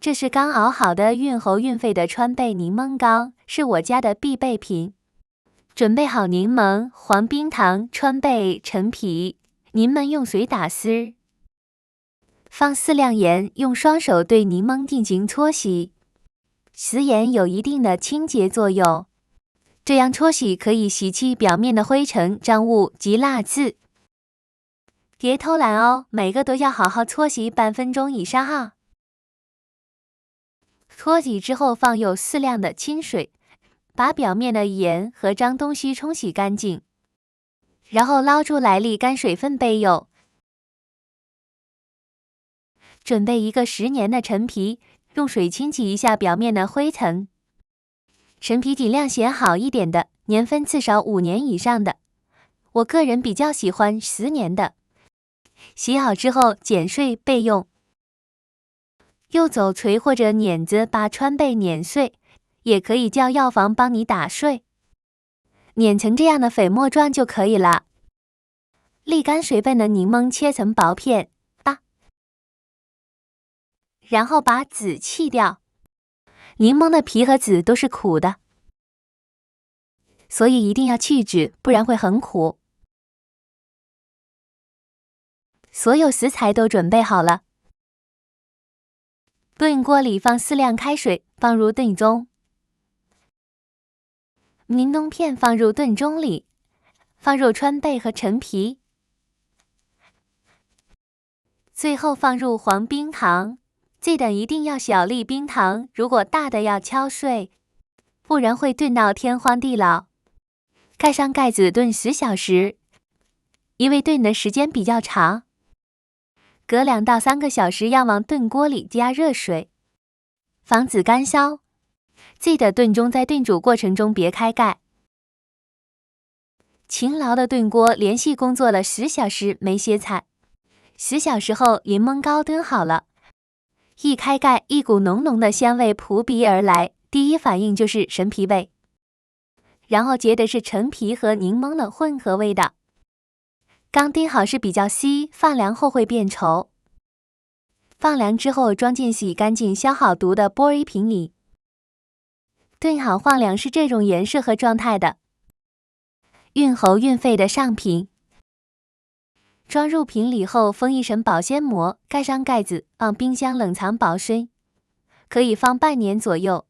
这是刚熬好的润喉润肺的川贝柠檬膏，是我家的必备品。准备好柠檬、黄冰糖、川贝、陈皮，您们用水打丝。放适量盐，用双手对柠檬进行搓洗。食盐有一定的清洁作用，这样搓洗可以洗去表面的灰尘、脏物及蜡渍。别偷懒哦，每个都要好好搓洗半分钟以上啊。搓洗之后放入适量的清水，把表面的盐和脏东西冲洗干净，然后捞出来沥干水分备用。准备一个10年的陈皮，用水清洗一下表面的灰尘。陈皮尽量选好一点的，年份至少5年以上的。我个人比较喜欢10年的。洗好之后剪碎备用。用走锤或者碾子把川贝碾碎，也可以叫药房帮你打碎，碾成这样的粉末状就可以了。沥干水分的柠檬切成薄片，然后把籽去掉。柠檬的皮和籽都是苦的，所以一定要去籽，不然会很苦。所有食材都准备好了。炖锅里放适量开水，放入炖盅。柠檬片放入炖盅里，放入川贝和陈皮，最后放入黄冰糖。记得一定要小粒冰糖，如果大的要敲碎，不然会炖到天荒地老。盖上盖子炖10小时，因为炖的时间比较长。隔2到3个小时要往炖锅里加热水，防止干烧。记得炖盅在炖煮过程中别开盖。勤劳的炖锅连续工作了10小时没歇菜。10小时后，柠檬膏炖好了。一开盖，一股浓浓的香味扑鼻而来，第一反应就是陈皮味，然后接的是陈皮和柠檬的混合味道。刚炖好是比较稀，放凉后会变稠。放凉之后装进洗干净消好毒的玻璃瓶里。炖好放凉是这种颜色和状态的。润喉润肺的上品。装入瓶里后封一层保鲜膜，盖上盖子，放冰箱冷藏保鲜，可以放半年左右。